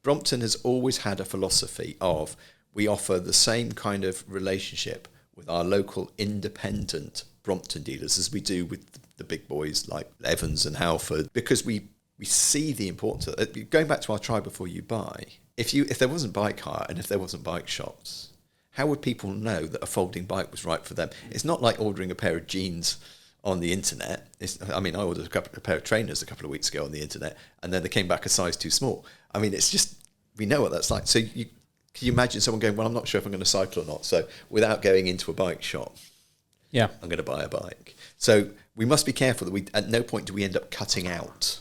Brompton has always had a philosophy of we offer the same kind of relationship with our local independent Brompton dealers as we do with the big boys like Evans and Halford, because we see the importance of it. Going back to our try before you buy, if there wasn't bike hire and if there wasn't bike shops, how would people know that a folding bike was right for them? It's not like ordering a pair of jeans on the internet. I ordered a pair of trainers a couple of weeks ago on the internet, and then they came back a size too small. I mean, it's just, we know what that's like. So can you imagine someone going, well, I'm not sure if I'm going to cycle or not, so without going into a bike shop, Yeah. I'm going to buy a bike. So we must be careful that at no point do we end up cutting out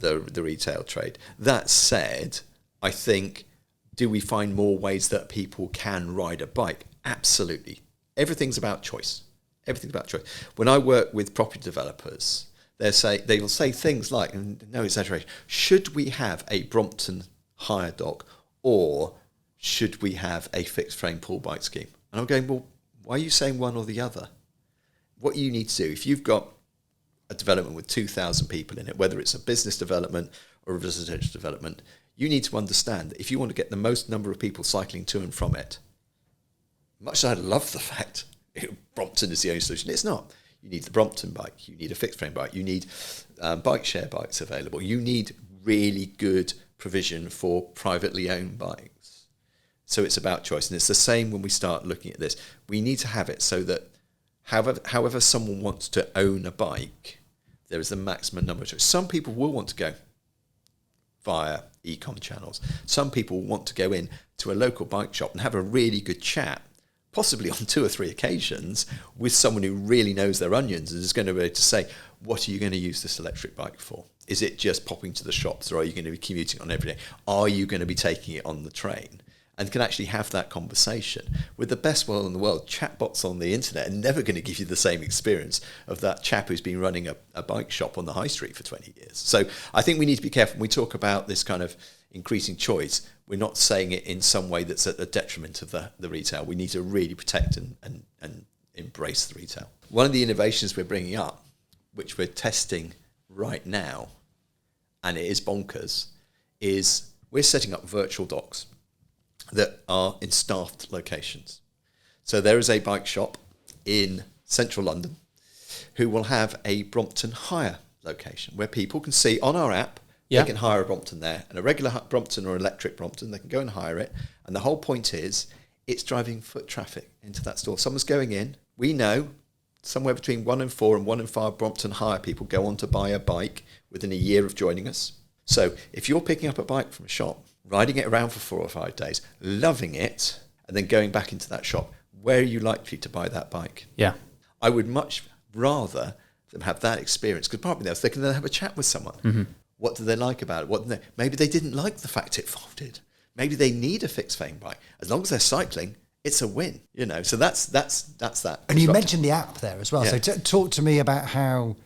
the retail trade. That said, I think, do we find more ways that people can ride a bike? Absolutely. Everything's about choice. Everything's about choice. When I work with property developers, they will say things like, and no exaggeration, should we have a Brompton hire dock or should we have a fixed frame pull bike scheme? And I'm going, well, why are you saying one or the other? What you need to do, if you've got a development with 2,000 people in it, whether it's a business development or a residential development, you need to understand that if you want to get the most number of people cycling to and from it, much as I love the fact Brompton is the only solution, it's not. You need the Brompton bike, you need a fixed frame bike, you need bike share bikes available, you need really good provision for privately owned bikes. So it's about choice. And it's the same when we start looking at this. We need to have it so that however someone wants to own a bike, there is the maximum number of choice. Some people will want to go via e-com channels. Some people want to go in to a local bike shop and have a really good chat, possibly on 2 or 3 occasions, with someone who really knows their onions and is going to be able to say, what are you going to use this electric bike for? Is it just popping to the shops, or are you going to be commuting on every day? Are you going to be taking it on the train? And can actually have that conversation. With the best will in the world, chatbots on the internet are never going to give you the same experience of that chap who's been running a bike shop on the high street for 20 years. So I think we need to be careful when we talk about this kind of increasing choice. We're not saying it in some way that's at the detriment of the retail. We need to really protect and embrace the retail. One of the innovations we're bringing up, which we're testing right now, and it is bonkers, is we're setting up virtual docks that are in staffed locations. So there is a bike shop in central London who will have a Brompton hire location where people can see on our app, they can hire a Brompton there, and a regular Brompton or electric Brompton, they can go and hire it. And the whole point is it's driving foot traffic into that store. Someone's going in. We know somewhere between 1 in 4 and 1 in 5 Brompton hire people go on to buy a bike within a year of joining us. So if you're picking up a bike from a shop, riding it around for 4 or 5 days, loving it, and then going back into that shop, where are you likely to buy that bike? Yeah. I would much rather them have that experience, because partly they can then have a chat with someone. Mm-hmm. What do they like about it? Maybe they didn't like the fact it folded. Maybe they need a fixed frame bike. As long as they're cycling, it's a win. So that's that. And you mentioned the app there as well. Yeah. So talk to me about how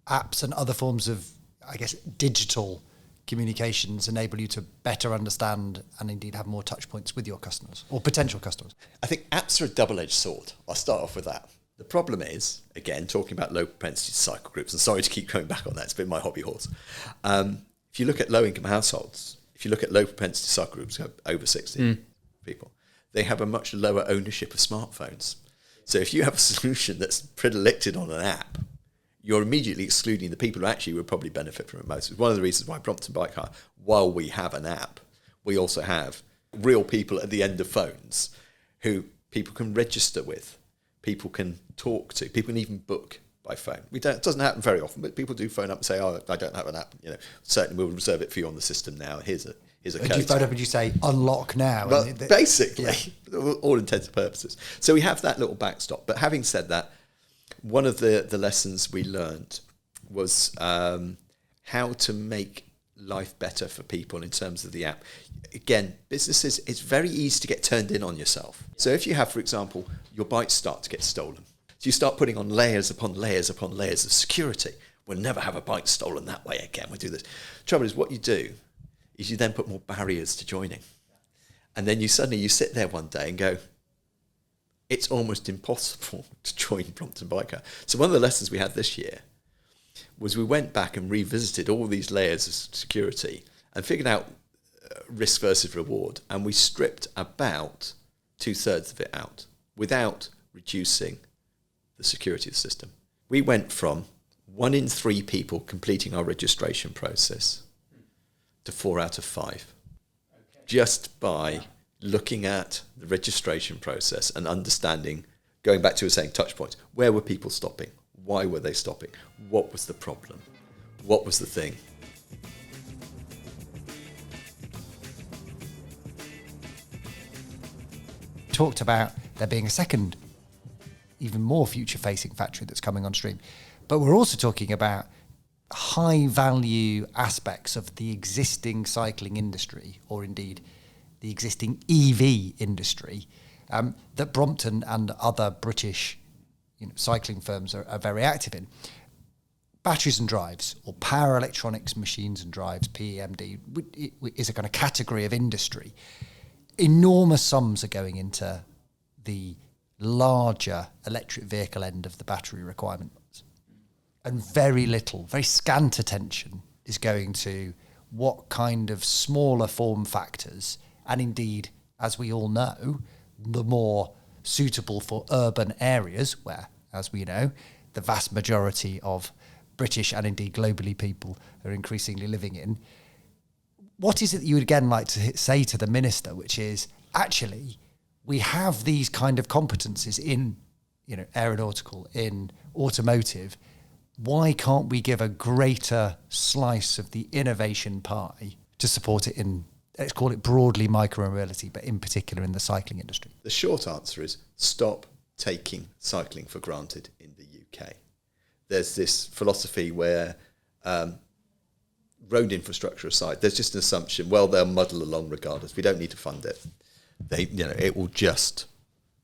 apps and other forms of, I guess, digital communications enable you to better understand and indeed have more touch points with your customers or potential customers. I think apps are a double-edged sword. I'll start off with that. The problem is, again, talking about low propensity cycle groups, and sorry to keep going back on that, it's been my hobby horse. If you look at low-income households, if you look at low propensity cycle groups, over 60 people, they have a much lower ownership of smartphones. So if you have a solution that's predilected on an app, you're immediately excluding the people who actually would probably benefit from it most. It's one of the reasons why Brompton Bike Hire, while we have an app, we also have real people at the end of phones who people can register with, people can talk to, people can even book by phone. It doesn't happen very often, but people do phone up and say, "Oh, I don't have an app. Certainly we'll reserve it for you on the system now. Here's a code." Do you phone up and you say, "Unlock now"? Well, basically, all intents and purposes. So we have that little backstop. But having said that, one of the lessons we learned was how to make life better for people in terms of the app. Again, businesses, it's very easy to get turned in on yourself. So if you have, for example, your bikes start to get stolen, so you start putting on layers upon layers upon layers of security. We'll never have a bike stolen that way again. We'll do this. Trouble is, what you do is you then put more barriers to joining. And then you sit there one day and go, it's almost impossible to join Brompton Bike Hire. So one of the lessons we had this year was we went back and revisited all these layers of security and figured out risk versus reward, and we stripped about 2/3 of it out without reducing the security of the system. We went from 1 in 3 people completing our registration process to 4 out of 5, just by looking at the registration process and understanding, going back to saying touch points, where were people stopping? Why were they stopping? What was the problem? What was the thing? Talked about there being a second even more future-facing factory that's coming on stream. But we're also talking about high-value aspects of the existing cycling industry, or indeed the existing EV industry, that Brompton and other British cycling firms are very active in. Batteries and drives, or power electronics, machines and drives, PEMD, is a kind of category of industry. Enormous sums are going into the larger electric vehicle end of the battery requirements. And very little, very scant attention is going to what kind of smaller form factors, and indeed, as we all know, the more suitable for urban areas where, as we know, the vast majority of British and indeed globally people are increasingly living in. What is it that you would again like to say to the minister, which is actually we have these kind of competencies in aeronautical, in automotive. Why can't we give a greater slice of the innovation pie to support it in, let's call it broadly micro-mobility, but in particular in the cycling industry? The short answer is stop taking cycling for granted in the UK. There's this philosophy where road infrastructure aside, there's just an assumption, well, they'll muddle along regardless. We don't need to fund it. It will just,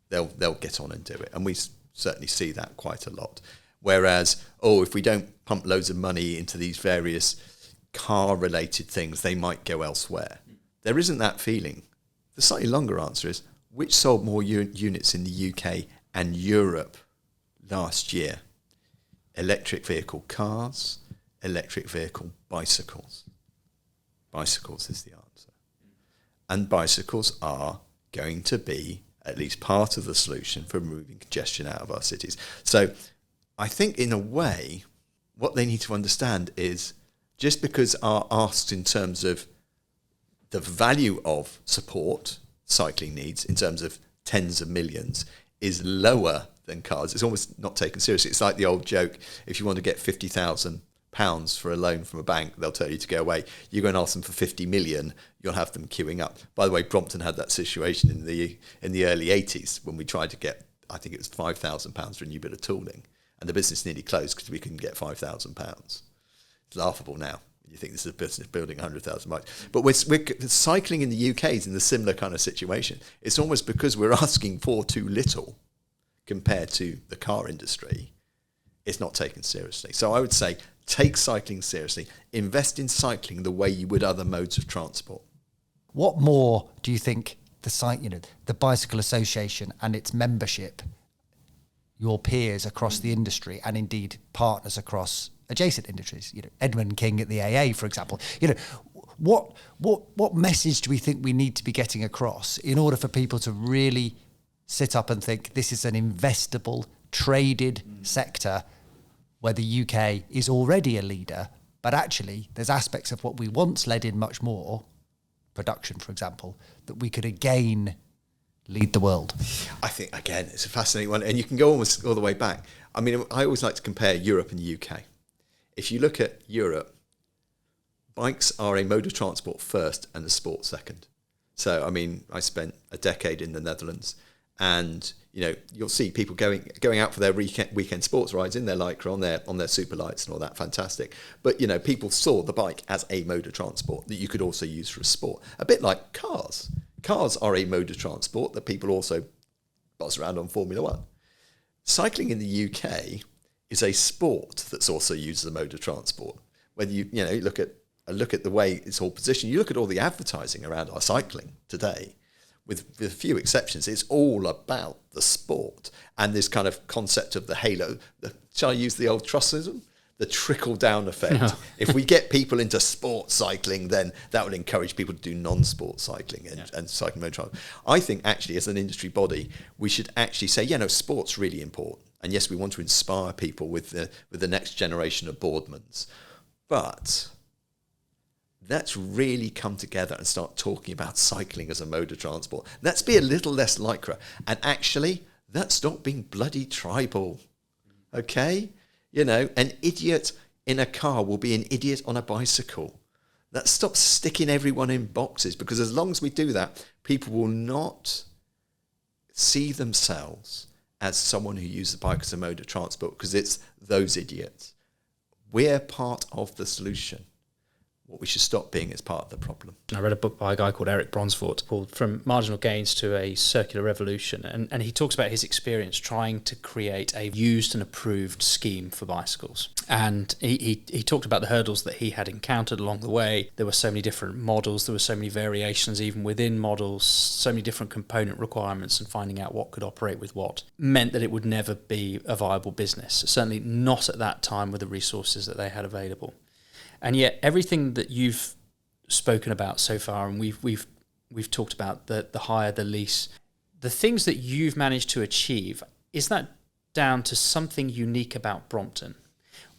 they'll get on and do it. And we certainly see that quite a lot. Whereas, if we don't pump loads of money into these various car-related things, they might go elsewhere. There isn't that feeling. The slightly longer answer is, which sold more units in the UK and Europe last year? Electric vehicle cars, electric vehicle bicycles. Bicycles is the answer. And bicycles are going to be at least part of the solution for removing congestion out of our cities. So I think in a way, what they need to understand is just because are asked in terms of the value of support cycling needs in terms of tens of millions is lower than cars, it's almost not taken seriously. It's like the old joke, if you want to get £50,000 for a loan from a bank, they'll tell you to go away. You go and ask them for 50 million, you'll have them queuing up. By the way, Brompton had that situation in the early 80s when we tried to get, I think it was £5,000 for a new bit of tooling, and the business nearly closed because we couldn't get £5,000. It's laughable now. You think this is a business building 100,000 bikes. But we're cycling in the UK is in a similar kind of situation. It's almost because we're asking for too little compared to the car industry, it's not taken seriously. So I would say take cycling seriously. Invest in cycling the way you would other modes of transport. What more do you think the Bicycle Association and its membership, your peers across the industry, and indeed partners across adjacent industries, Edmund King at the AA, for example, what message do we think we need to be getting across in order for people to really sit up and think this is an investable, traded sector where the UK is already a leader, but actually there's aspects of what we once led in much more, production, for example, that we could again lead the world? I think, again, it's a fascinating one, and you can go almost all the way back. I mean, I always like to compare Europe and the UK. If you look at Europe, bikes are a mode of transport first and the sport second. So, I mean, I spent a decade in the Netherlands, and you'll see people going out for their weekend sports rides in their Lycra, on their super lights and all that, fantastic. But people saw the bike as a mode of transport that you could also use for a sport, a bit like cars. Cars are a mode of transport that people also buzz around on Formula One. Cycling in the UK is a sport that's also used as a mode of transport. Whether you look at the way it's all positioned, you look at all the advertising around our cycling today, with a few exceptions, it's all about the sport and this kind of concept of the halo. Shall I use the old Trussism? The trickle-down effect. No. If we get people into sport cycling, then that will encourage people to do non-sport cycling and cycling mode transport. I think actually, as an industry body, we should actually say, sport's really important. And yes, we want to inspire people with the next generation of boardmans. But let's really come together and start talking about cycling as a mode of transport. Let's be a little less Lycra. And actually, let's stop being bloody tribal. Okay? An idiot in a car will be an idiot on a bicycle. Let's stop sticking everyone in boxes, because as long as we do that, people will not see themselves as someone who uses the bike as a mode of transport, because it's those idiots. We're part of the solution. What we should stop being is part of the problem. I read a book by a guy called Eric Bronsford called From Marginal Gains to a Circular Revolution, and he talks about his experience trying to create a used and approved scheme for bicycles. And he talked about the hurdles that he had encountered along the way. There were so many different models, there were so many variations even within models, so many different component requirements, and finding out what could operate with what meant that it would never be a viable business, certainly not at that time with the resources that they had available. And yet everything that you've spoken about so far, and we've talked about the hire, the lease, the things that you've managed to achieve, is that down to something unique about Brompton?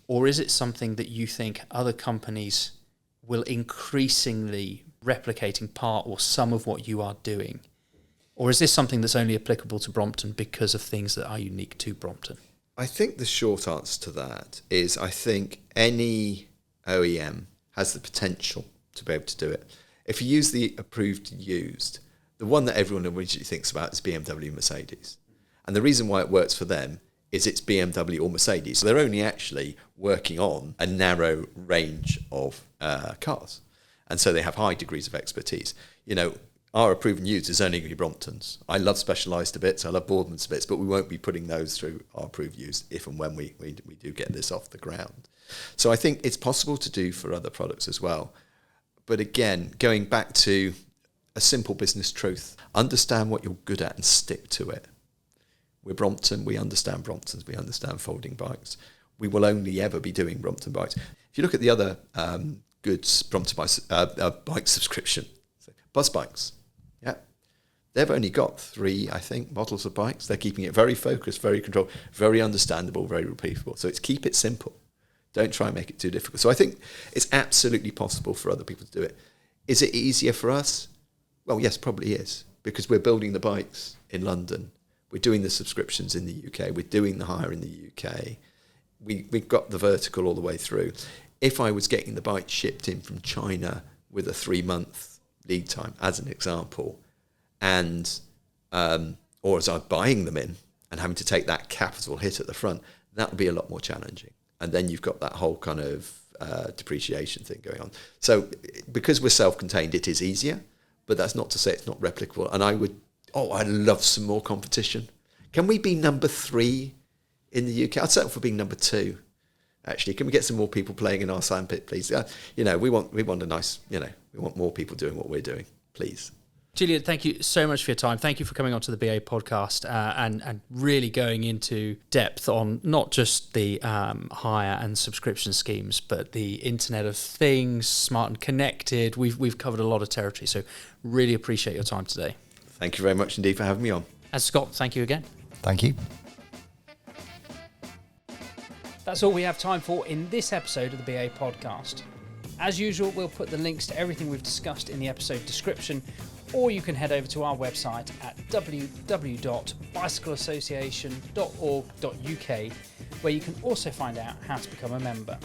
Or is it something that you think other companies will increasingly replicating part or some of what you are doing? Or is this something that's only applicable to Brompton because of things that are unique to Brompton? I think the short answer to that is I think any OEM has the potential to be able to do it. If you use the approved used, the one that everyone immediately thinks about is BMW and Mercedes. And the reason why it works for them is it's BMW or Mercedes. So they're only actually working on a narrow range of cars. And so they have high degrees of expertise. You know, our approved and used is only going to be Brompton's. I love Specialised a bit, I love Boardman's a bit, but we won't be putting those through our approved used if and when we do get this off the ground. So I think it's possible to do for other products as well. But again, going back to a simple business truth, understand what you're good at and stick to it. We're Brompton, we understand Bromptons, we understand folding bikes. We will only ever be doing Brompton bikes. If you look at the other goods Brompton bike subscription, bus bikes, yeah, they've only got 3, I think, models of bikes. They're keeping it very focused, very controlled, very understandable, very repeatable. So it's keep it simple. Don't try and make it too difficult. So I think it's absolutely possible for other people to do it. Is it easier for us? Well, yes, probably is, because we're building the bikes in London. We're doing the subscriptions in the UK. We're doing the hire in the UK. We've got the vertical all the way through. If I was getting the bike shipped in from China with a 3-month lead time, as an example, and or as I'm buying them in and having to take that capital hit at the front, that would be a lot more challenging. And then you've got that whole kind of depreciation thing going on. So because we're self-contained, it is easier, but that's not to say it's not replicable. And I'd love some more competition. Can we be number 3 in the UK? I'd settle for being number 2. Actually, can we get some more people playing in our sandpit, please? We want a nice, we want more people doing what we're doing, please. Julian, thank you so much for your time. Thank you for coming onto the BA podcast and really going into depth on not just the hire and subscription schemes, but the Internet of Things, smart and connected. We've covered a lot of territory, so really appreciate your time today. Thank you very much indeed for having me on. And Scott, thank you again. Thank you. That's all we have time for in this episode of the BA podcast. As usual, we'll put the links to everything we've discussed in the episode description, or you can head over to our website at www.bicycleassociation.org.uk, where you can also find out how to become a member.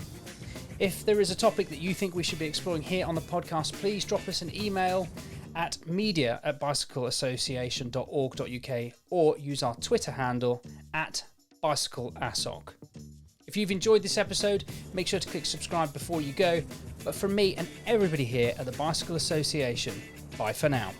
If there is a topic that you think we should be exploring here on the podcast, please drop us an email at media@bicycleassociation.org.uk or use our Twitter handle at bicycleassoc. If you've enjoyed this episode, make sure to click subscribe before you go. But from me and everybody here at the Bicycle Association, bye for now.